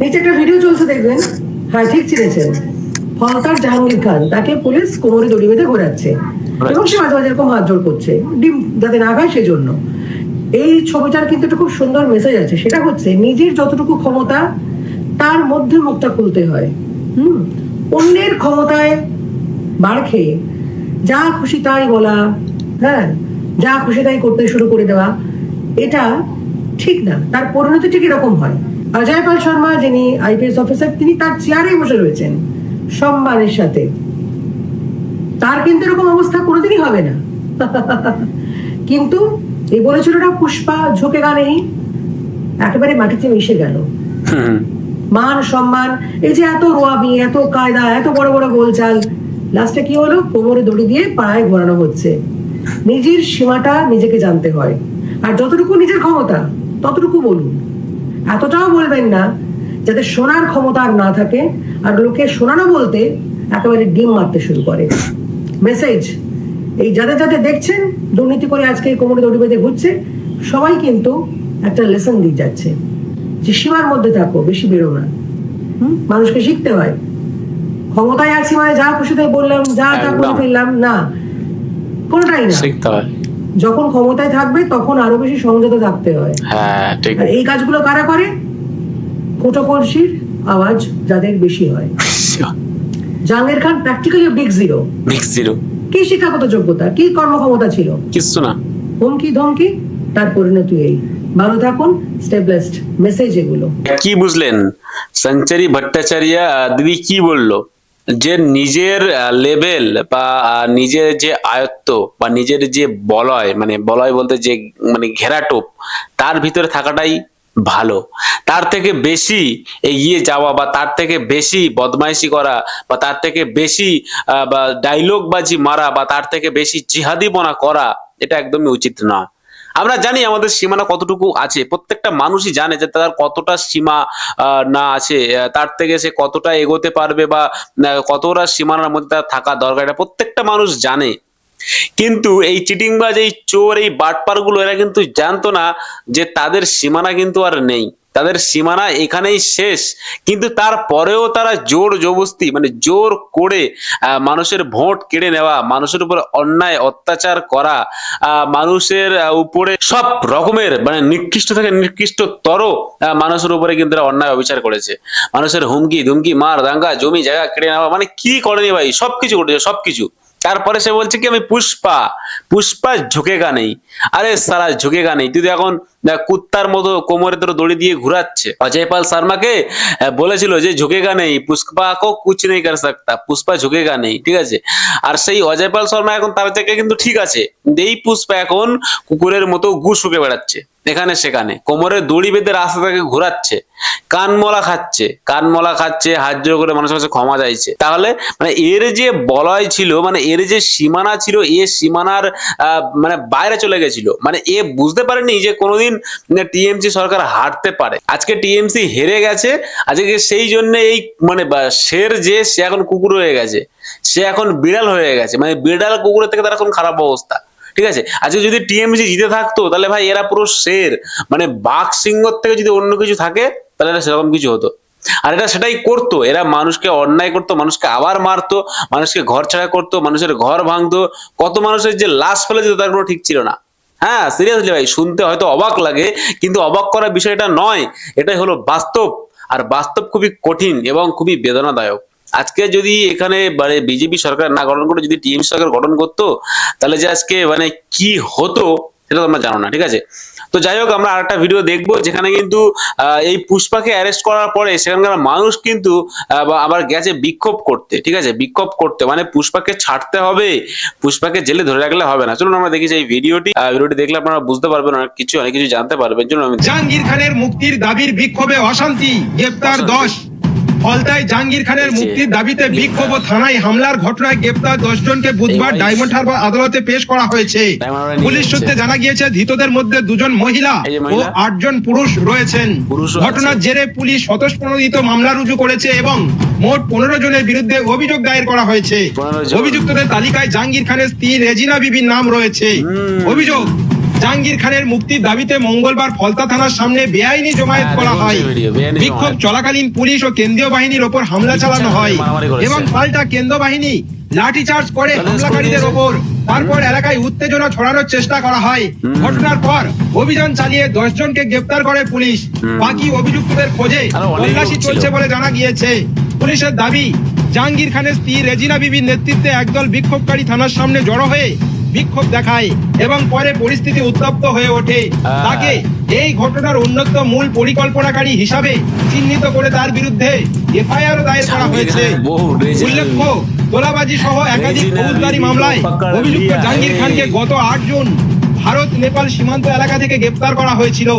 নিচে একটা ভিডিও চলছে দেখবেন। হ্যাঁ, ঠিক চিনেছেন। ফলতার জাহাঙ্গীর খান, তাকে পুলিশ কোমরে দড়ি বেঁধে ঘোরাচ্ছে এবং সে মাঝে মাঝে এরকম হাত জোড় করছে, ডিম যাতে না খায় সেই জন্য। এই ছবিটার কিন্তু একটা খুব সুন্দর মেসেজ আছে, সেটা হচ্ছে নিজের যতটুকু ক্ষমতা তার মধ্যে মুখটা খুলতে হয়। অন্যের ক্ষমতায় বাড় খেয়ে যা খুশি তাই বলা, হ্যাঁ, যা খুশি তাই করতে শুরু করে দেওয়া, এটা ঠিক না। তার পরিণতি ঠিক এরকম হয়। অজয় পাল শর্মা, যিনি আইপিএস অফিসার, তিনি তার চেয়ারে বসে রয়েছেন সম্মানের সাথে। তার কিন্তু এরকম অবস্থা কোনোদিনই হবে না। কিন্তু এই বলেছিল না, পুষ্পা ঝুঁকেগা নেই, একেবারে মাটিতে মিশে গেল। মান সম্মান, এই যে এত রোয়াবি, এত কায়দা, এত বড় বড় গোলচাল, লাস্টে কি হলো? কোমরে দড়ি দিয়ে পাড়ায় ঘোরানো হচ্ছে। নিজের সীমাটা নিজেকে জানতে হয়, আর যতটুকু নিজের ক্ষমতা ততটুকু বলুন। এতটাও বলবেন না যাতে শোনার ক্ষমতা আর না থাকে, আর লোকে শোনানো বলতে একেবারে ডিম মারতে শুরু করে। মেসেজ, এই যাদের যাদের দেখছেন দুর্নীতি করে আজকে কোমরে দড়ি বেঁধে ঘুরছে, সবাই কিন্তু একটা লেসন দিয়ে যাচ্ছে যে সীমার মধ্যে থাকো, বেশি বেরো না। মানুষকে শিখতে হয়। ক্ষমতায় আছি মানে যা খুশি তাই বললাম, যা তা করে ফেললাম, না, কোনটাই না। শিখতে হয়। যখন ক্ষমতায় থাকবে তখন আরো বেশি সংযত থাকতে হয়। হ্যাঁ, ঠিক। আর এই কাজগুলো কারা করে? কোটো কলসির আওয়াজ যাদের বেশি হয়। Jahangir Khan practically big zero. Big zero. কি শিক্ষাগত যোগ্যতা, কি কর্মক্ষমতা ছিল? কিছু না। হুমকি ধমকি, তার পরিণতি এই। ভালো থাকুন, স্টে ব্লেসড। মেসেজ এগুলো। কি বুঝলেন? সঞ্চারী ভট্টাচার্য দিদি কি বললো? যে নিজের লেভেল বা নিজের যে আয়ত্ত বা নিজের যে বলয়, মানে বলয় বলতে যে মানে ঘেরাটোপ, তার ভিতরে থাকাটাই ভালো। তার থেকে বেশি এগিয়ে যাওয়া বা তার থেকে বেশি বদমাইশি করা বা তার থেকে বেশি বা ডায়লগ বাজি মারা বা তার থেকে বেশি জিহাদিপনা করা, এটা একদমই উচিত না। আমরা জানি আমাদের সীমানা কতটুকু আছে, প্রত্যেকটা মানুষই জানে যে তার কতটা সীমা না আছে, তার থেকে সে কতটা এগোতে পারবে বা কতটা সীমানার মধ্যে তার থাকা দরকার, এটা প্রত্যেকটা মানুষ জানে। কিন্তু এই চিটিংবাজ, এই চোর, এই বাটপার গুলো, এরা কিন্তু জানতো না যে তাদের সীমানা কিন্তু আর নেই, তাদের সীমানা এখানেই শেষ। কিন্তু তারপরেও তারা জোর জবস্তি, মানে জোর করে মানুষের ভোট কেড়ে নেওয়া, মানুষের উপরে অন্যায় অত্যাচার করা, মানুষের উপরে সব রকমের মানে নিকৃষ্ট থেকে নিকৃষ্টতর মানুষের উপরে কিন্তু এরা অন্যায় অবিচার করেছে। মানুষের হুমকি ধুমকি, মার দাঙ্গা, জমি জায়গা কেড়ে নেওয়া, মানে কি করেনি ভাই, সবকিছু করেছে, সবকিছু। তারপরে সে বলছে কি আমি পুষ্পা, পুষ্পা ঝুঁকেগা নেই। আরে সারা ঝুঁকেগা নেই, তুই এখন কুত্তার মতো কোমরে তোর দড়ি দিয়ে ঘুরাচ্ছে। অজয় পাল শর্মাকে বলেছিল যে ঝুঁকেগা নেই, পুষ্পা কো কুছ নেই কর সকতা, পুষ্পা ঝুঁকেগা নেই, ঠিক আছে। আর সেই অজয় পাল শর্মা এখন তার জায়গায় কিন্তু ঠিক আছে, এই পুষ্পা এখন কুকুরের মতো গু শুকে বেড়াচ্ছে এখানে সেখানে, কোমরে দড়ি বেঁধে রাস্তা থেকে ঘোরাচ্ছে, কানমলা খাচ্ছে, কানমলা খাচ্ছে, হাত জোড় করে মানুষের কাছে ক্ষমা চাইছে। তাহলে মানে এর যে বলয় ছিল, মানে এর যে সীমানা ছিল, এ সীমানার মানে বাইরে চলে গেছিল। মানে এ বুঝতে পারেনি যে কোনোদিন টিএমসি সরকার হারতে পারে। আজকে টিএমসি হেরে গেছে, আজকে সেই জন্য এই মানে শের যে সে এখন কুকুর হয়ে গেছে, সে এখন বিড়াল হয়ে গেছে, মানে বিড়াল কুকুরের থেকে তার এখন খারাপ অবস্থা, ঠিক আছে। আজকে যদি টিএমসি জিতে থাকতো তাহলে ভাই এরা পুরো শের, মানে বাঘ সিংহর থেকে যদি অন্য কিছু থাকে তাহলে এটা সেরকম কিছু হতো। আর এটা সেটাই করতো, এরা মানুষকে অন্যায় করতো, মানুষকে আবার মারতো, মানুষকে ঘর ছাড়া করতো, মানুষের ঘর ভাঙতো, কত মানুষের যে লাশ ফেলে যেত তার কোনো ঠিক ছিল না। হ্যাঁ, সিরিয়াসলি ভাই, শুনতে হয়তো অবাক লাগে, কিন্তু অবাক করার বিষয়টা নয়, এটাই হলো বাস্তব। আর বাস্তব খুবই কঠিন এবং খুবই বেদনাদায়ক। আজকে যদি এখানে মানে বিজেপি সরকার না গঠন করে যদি টিএমসি সরকার গঠন করতো, তাহলে যে আজকে মানে কি হতো সেটা তোমরা জানো না, ঠিক আছে। তো যাই হোক, আমরা আরেকটা ভিডিও দেখবো যেখানে কিন্তু এই পুষ্পাকে অ্যারেস্ট করার পরে সেখানকার মানুষ কিন্তু আবার গেছে বিক্ষোভ করতে, ঠিক আছে, বিক্ষোভ করতে, মানে পুষ্পাকে ছাড়তে হবে, পুষ্পাকে জেলে ধরে রাখলে হবে না। চলুন আমরা দেখি এই ভিডিওটি দেখলে আপনারা বুঝতে পারবেন, অনেক কিছু জানতে পারবেন। চলুন। জাহাঙ্গীর খানের মুক্তির দাবির বিক্ষোভে অশান্তি, গ্রেপ্তার 10। ফলতায় জাহাঙ্গীর খানের মুক্তির দাবিতে বিক্ষোভ ও থানায় হামলার ঘটনায় গ্রেপ্তার 10 জনকে বুধবার ডায়মন্ড হারবার আদালতে পেশ করা হয়েছে। পুলিশ সূত্রে জানা গিয়েছে ধৃতদের মধ্যে 2 জন মহিলা ও 8 জন পুরুষ রয়েছেন। ঘটনার জেরে পুলিশ স্বতঃপ্রণোদিত মামলা রুজু করেছে এবং মোট 15 জনের বিরুদ্ধে অভিযোগ দায়ের করা হয়েছে। অভিযুক্তদের তালিকায় জাহাঙ্গীর খানের স্ত্রী রেজিনা বিবির নাম রয়েছে। অভিযোগ, জাহাঙ্গীর খানের মুক্তির দাবিতে মঙ্গলবার ফলতা থানার সামনে বেআইনি জমায়েত করা হয়। বিক্ষোভ চলাকালীন পুলিশ ও কেন্দ্রীয় বাহিনীর ওপর হামলা চালানো হয় এবং পাল্টা কেন্দ্র বাহিনী লাঠিচার্জ করে হামলাকারীদের ওপর। তারপর এলাকায় উত্তেজনা ছড়ানোর চেষ্টা করা হয়। ঘটনার পর অভিযান চালিয়ে 10 জনকে গ্রেপ্তার করে পুলিশ। বাকি অভিযুক্তদের খোঁজে তল্লাশি চলছে বলে জানা গিয়েছে। পুলিশের দাবি, জাহাঙ্গীর খানের স্ত্রী রেজিনা বিবির নেতৃত্বে একদল বিক্ষোভকারী থানার সামনে জড়ো হয়ে বিক্ষোভ দেখায় এবং পরে পরিস্থিতি উত্তপ্ত হয়ে ওঠে। তাকে এই ঘটনার অন্যতম মূল পরিকল্পনাকারী হিসাবে চিহ্নিত করে তার বিরুদ্ধে এফআইআর দায়ের করা হয়েছে। উল্লেখ্য, তোলাবাজি সহ একাধিক ফৌজদারি মামলায় অভিযুক্ত জাহাঙ্গীর খানকে গত 8 জুন ভারত নেপাল সীমান্ত এলাকা থেকে গ্রেপ্তার করা হয়েছিল।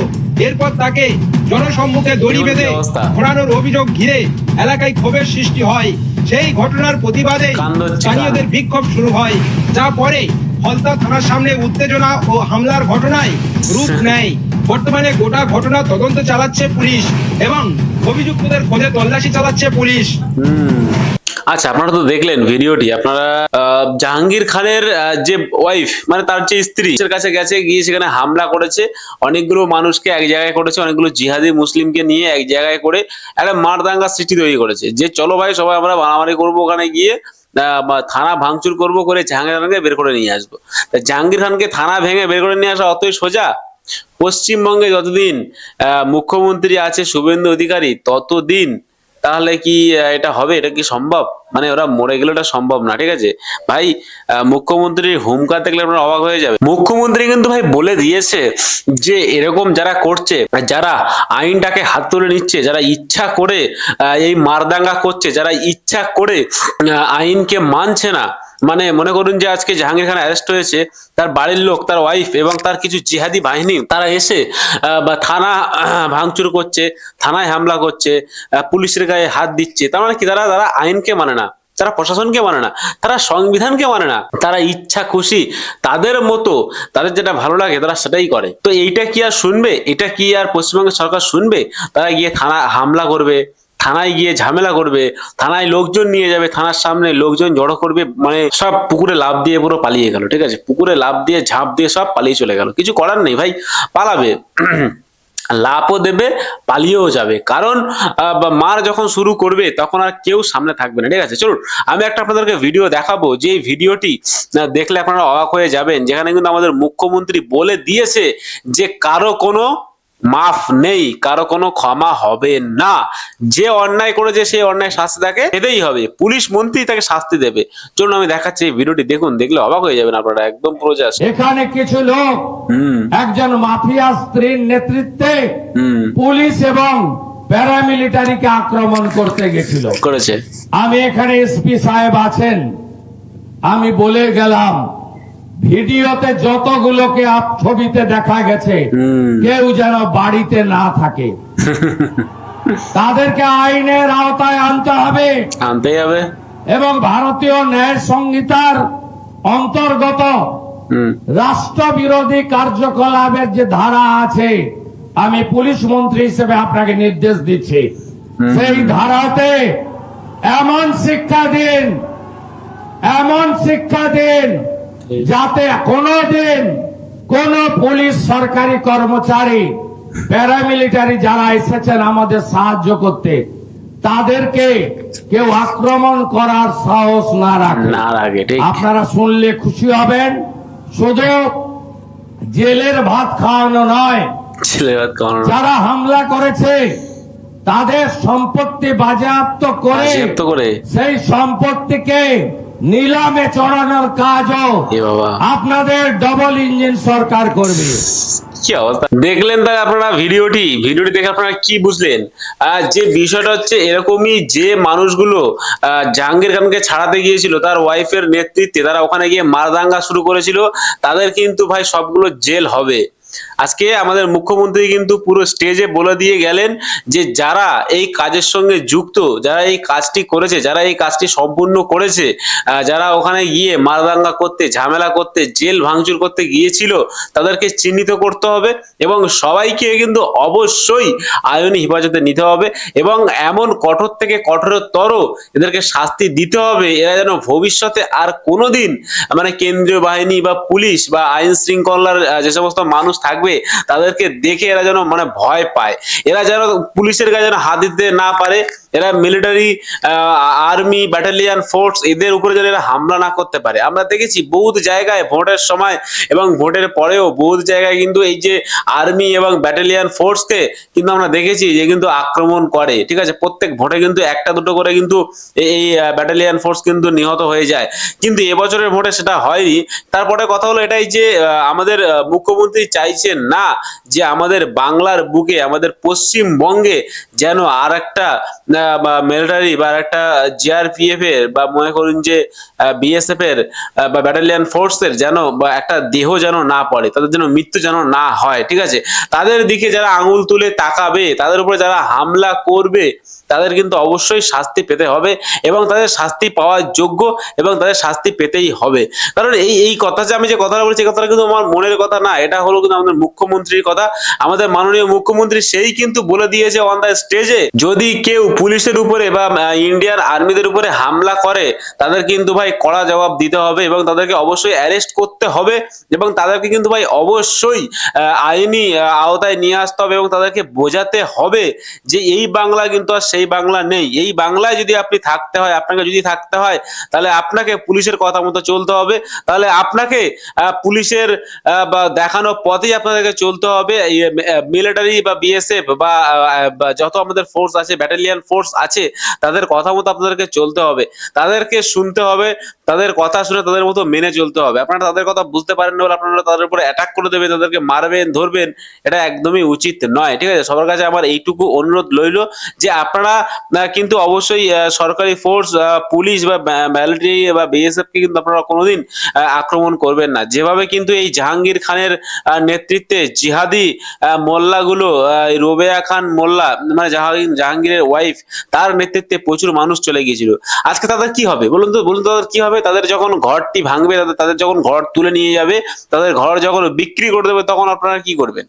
এরপর তাকে জনসম্মুখে দড়ি বেঁধে ঘোরানোর অভিযোগ ঘিরে এলাকায় ক্ষোভের সৃষ্টি হয়। সেই ঘটনার প্রতিবাদে স্থানীয়দের বিক্ষোভ শুরু হয়, যা পরে ফলতা থানার সামনে উত্তেজনা ও হামলার ঘটনায় রূপ নেয়। বর্তমানে গোটা ঘটনা তদন্ত চালাচ্ছে পুলিশ এবং অভিযুক্তদের খোঁজে তল্লাশি চালাচ্ছে পুলিশ। আচ্ছা, আপনারা তো দেখলেন ভিডিওটি। আপনারা জাহাঙ্গীর খানের যে ওয়াইফ, মানে তার যে স্ত্রী, এর কাছে গেছে, গিয়ে সেখানে হামলা করেছে, অনেকগুলো মানুষকে এক জায়গায় করেছে, অনেকগুলো জিহাদি মুসলিমকে নিয়ে এক জায়গায় করে একটা মারদাঙ্গা সৃষ্টি তৈরি করেছে, যে চলো ভাই সবাই আমরা মারামারি করবো, ওখানে গিয়ে থানা ভাঙচুর করবো, করে জাহাঙ্গীর খানকে বের করে নিয়ে আসবো। জাহাঙ্গীর খানকে থানা ভেঙে বের করে নিয়ে আসা অতই সোজা? পশ্চিমবঙ্গে যতদিন মুখ্যমন্ত্রী আছে শুভেন্দু অধিকারী, ততদিন তাহলে কি এটা হবে? এটা কি সম্ভব? মানে ওরা মরে গেলে এটা সম্ভব না, ঠিক আছে ভাই। মুখ্যমন্ত্রীর হুমকা দেখলে আপনারা অবাক হয়ে যাবে। মুখ্যমন্ত্রী কিন্তু ভাই বলে দিয়েছে যে এরকম যারা করছে, যারা আইনটাকে হাত তুলে নিচ্ছে, যারা ইচ্ছা করে এই মারদাঙ্গা করছে, যারা ইচ্ছা করে আইনকে মানছে না, মানে মনে করুন যে আজকে জাহাঙ্গীর খান অ্যারেস্ট হয়েছে, তার বাড়ির লোক, তার ওয়াইফ এবং তার কিছু জিহাদি বাহিনী তারা এসে বা থানা ভাঙচুর করছে, থানায় হামলা করছে, পুলিশের গায়ে হাত দিচ্ছে, তার মানে কি তারা আইনকে মানে না, তারা প্রশাসনকে মানে না, তারা সংবিধানকে মানে না, তারা ইচ্ছা খুশি তাদের মতো তাদের যেটা ভালো লাগে তারা সেটাই করে। তো এইটা কি আর শুনবে? এটা কি আর পশ্চিমবঙ্গের সরকার শুনবে? তারা গিয়ে থানা হামলা করবে, থানায় গিয়ে ঝামেলা করবে, থানায় লোকজন নিয়ে যাবে, থানার সামনে লোকজন জড়ো করবে, মানে সব পুকুরে লাফ দিয়ে পুরো পালিয়ে গেল, ঠিক আছে? পুকুরে লাফ দিয়ে ঝাঁপ দিয়ে সব পালিয়ে চলে গেল। কিছু করার নেই ভাই, পালাবে, লাভও দেবে, পালিয়েও যাবে, কারণ মার যখন শুরু করবে তখন আর কেউ সামনে থাকবে না, ঠিক আছে? চলুন আমি একটা আপনাদেরকে ভিডিও দেখাবো, যে ভিডিওটি দেখলে আপনারা অবাক হয়ে যাবেন, যেখানে কিন্তু আমাদের মুখ্যমন্ত্রী বলে দিয়েছে যে কারো কোনো মাফ নেই, কারো কোনো ক্ষমা হবে না। যে অন্যায় করেছে সেই অন্যায় শাস্তি তাকে পেতেই হবে, পুলিশ মন্ত্রী তাকে শাস্তি দেবে। চলুন আমি দেখাচ্ছি এই ভিডিওটি, দেখুন, দেখলে অবাক হয়ে যাবেন আপনারা, একদম পুরো জাস্ট। এখানে কিছু লোক একজন মাফিয়া স্ত্রীর নেতৃত্বে পুলিশ এবং প্যারামিলিটারিকে আক্রমণ করতে গেছিল করেছে। আমি এখানে এসপি সাহেব আছেন, আমি বলে গেলাম ভিডিওতে যতগুলোকে ছবিতে দেখা গেছে কেউ যেন বাড়িতে না থাকে, তাদেরকে আইনের আওতায় আনতে হবে, আনতেই হবে। এবং ভারতীয় ন্যায় সংহিতার অন্তর্গত রাষ্ট্রবিরোধী কার্যকলাপের যে ধারা আছে, আমি পুলিশ মন্ত্রী হিসেবে আপনাকে নির্দেশ দিচ্ছি, সেই ধারাতে এমন শিক্ষা দিন যাতে কোনোদিন কোন পুলিশ সরকারি কর্মচারী প্যারামিলিটারি যারা এসেছেন আমাদের সাহায্য করতে, তাদেরকে কেউ আক্রমণ করার সাহস না রাখে। আপনারা শুনলে খুশি হবেন, শুধু জেলের ভাত খাওয়ানো নয়, যারা হামলা করেছে তাদের সম্পত্তি বাজেয়াপ্ত করে সেই সম্পত্তিকে নিলামে চড়ানোর কাজও আপনাদের ডবল ইঞ্জিন সরকার করবে। কি অবস্থা দেখলেন? তাই আপনারা ভিডিওটি দেখে আপনারা কি বুঝলেন? যে বিষয়টা হচ্ছে এরকমই, যে মানুষগুলো জাহাঙ্গীর খানকে ছাড়াতে গিয়েছিল তার ওয়াইফের নেতৃত্বে, তারা ওখানে গিয়ে মারদাঙ্গা শুরু করেছিল, তাদের কিন্তু ভাই সবগুলো জেল হবে। আজকে আমাদের মুখ্যমন্ত্রী কিন্তু পুরো স্টেজে বলে দিয়ে গেলেন যে যারা এই কাজের সঙ্গে যুক্ত, যারা এই কাজটি করেছে, যারা এই কাজটি সম্পূর্ণ করেছে, যারা ওখানে গিয়ে মারদাঙ্গা করতে, ঝামেলা করতে, জেল ভাঙচুর করতে গিয়েছিল, তাদেরকে চিহ্নিত করতে হবে এবং সবাইকে কিন্তু অবশ্যই আইনি হেফাজতে নিতে হবে এবং এমন কঠোর থেকে কঠোরতর এদেরকে শাস্তি দিতে হবে, এরা যেন ভবিষ্যতে আর কোনোদিন মানে কেন্দ্রীয় বাহিনী বা পুলিশ বা আইন শৃঙ্খলার যে সমস্ত মানুষ থাকবে তাদেরকে দেখে এরা যেন মানে ভয় পায়, এরা যেন পুলিশের গায়ে যেন হাত দিতে না পারে, এরা মিলিটারি আর্মি ব্যাটালিয়ান ফোর্স এদের উপরে যেন এরা হামলা না করতে পারে। আমরা দেখেছি বহুত জায়গায় ভোটের সময় এবং ভোটের পরেও বহুত জায়গায় কিন্তু এই যে আর্মি এবং ব্যাটালিয়ান ফোর্সকে কিন্তু আমরা দেখেছি যে কিন্তু আক্রমণ করে, ঠিক আছে, প্রত্যেক ভোটে কিন্তু একটা দুটো করে কিন্তু এই ব্যাটালিয়ান ফোর্স কিন্তু নিহত হয়ে যায়, কিন্তু এবছরের ভোটে সেটা হয়নি। তারপরে কথা হলো এটাই যে আমাদের মুখ্যমন্ত্রী চাইছেন না যে আমাদের বাংলার বুকে, আমাদের পশ্চিমবঙ্গে যেন আর একটা মিলিটারি বা একটা জিআরপিএফ এর বা মনে করুন যে বিএসএফ এর বা ব্যাটালিয়ান ফোর্সের যেন বা একটা দেহ যেন না পড়ে, তাদের যেন মৃত্যু যেন না হয়, ঠিক আছে, তাদের দিকে যারা আঙুল তুলে তাকাবে, তাদের উপরে যারা হামলা করবে তাদের কিন্তু অবশ্যই শাস্তি পেতে হবে এবং তাদের শাস্তি পাওয়ার যোগ্য এবং তাদের শাস্তি পেতেই হবে। কারণ এই কথা যে আমি যে কথাটা বলছি, কথাটা কিন্তু আমার মনের কথা না, এটা হলো কিন্তু আমাদের মুখ্যমন্ত্রীর কথা। আমাদের মাননীয় মুখ্যমন্ত্রী সেই কিন্তু বলে দিয়েছে অন দ্য স্টেজে, যদি কেউ পুলিশের উপরে বা ইন্ডিয়ান আর্মিদের উপরে হামলা করে তাদের কিন্তু ভাই কড়া জবাব দিতে হবে এবং তাদেরকে অবশ্যই অ্যারেস্ট করতে হবে এবং তাদেরকে কিন্তু ভাই অবশ্যই আইনি আওতায় নিয়ে আসতে হবে এবং তাদেরকে বোঝাতে হবে যে এই বাংলা কিন্তু আর সেই বাংলা নেই। এই বাংলায় যদি আপনি থাকতে হয়, আপনাকে যদি থাকতে হয়, তাহলে আপনাকে পুলিশের কথা মতো চলতে হবে, তাহলে আপনাকে পুলিশের বা দেখানো পথেই আপনাদেরকে চলতে হবে। মিলিটারি বা বিএসএফ বা যত আমাদের ফোর্স আছে, ব্যাটালিয়ান ফোর্স আছে, তাদের কথা মতো আপনাদেরকে চলতে হবে, তাদেরকে শুনতে হবে, তাদের কথা শুনে তাদের মতো মেনে চলতে হবে। আপনারা তাদের কথা বুঝতে পারেন না বলে আপনারা তাদের উপরে অ্যাটাক করে দেবেন, তাদেরকে মারবেন, ধরবেন, এটা একদমই উচিত নয়, ঠিক আছে। সবার কাছে আমার এইটুকু অনুরোধ রইল যে আপনারা কিন্তু অবশ্যই সরকারি ফোর্স, পুলিশ বা মিলিটারি বা বিএসএফ কে কিন্তু আপনারা কোনোদিন আক্রমণ করবেন না। যেভাবে কিন্তু এই জাহাঙ্গীর খানের নেতৃত্বে জিহাদি মোল্লাগুলো, রোবেয়া খান মোল্লা মানে জাহাঙ্গীরের ওয়াইফ, তার নেতৃত্বে প্রচুর মানুষ চলে গিয়েছিল, আজকে তাদের কি হবে বলুন তো, বলুন তো তাদের কি হবে? তাদের যখন ঘরটি ভাঙবে, তাদের যখন ঘর তুলে নিয়ে যাবে, তাদের ঘর যখন বিক্রি করে দেবে, তখন আপনারা কি করবেন?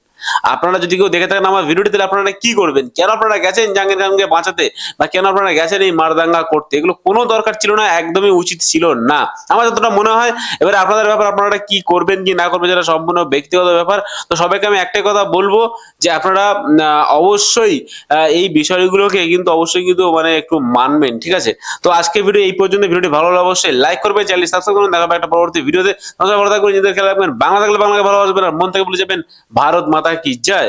আপনারা যদি কেউ দেখে থাকেন আমার ভিডিওটি, তাহলে আপনারা কি করবেন? কেন আপনারা গেছেন জাহাঙ্গীর খানকে বাঁচাতে বা কেন আপনারা গেছেন এই মারদাঙ্গা করতে? এগুলো কোনো দরকার ছিল না, একদমই উচিত ছিল না আমার যতটা মনে হয়। এবারে আপনাদের ব্যাপার, আপনারা কি করবেন কি না করবেন যেটা সম্পূর্ণ ব্যক্তিগত ব্যাপার। তো সবাইকে আমি একটাই কথা বলবো যে আপনারা অবশ্যই এই বিষয়গুলোকে কিন্তু অবশ্যই কিন্তু মানে একটু মানবেন, ঠিক আছে। তো আজকে ভিডিও এই পর্যন্ত। ভিডিওটি ভালো লাগলে অবশ্যই লাইক করবেন, চ্যানেল সাবস্ক্রাইব করুন। দেখা হবে একটা পরবর্তী ভিডিওতে। ভালো থাকবেন, নিজেদের খেয়াল রাখবেন, বাংলা থাকলে বাংলাকে ভালোবাসবেন আর মন থেকে বলে যাবেন ভারত মাতা কি জয়।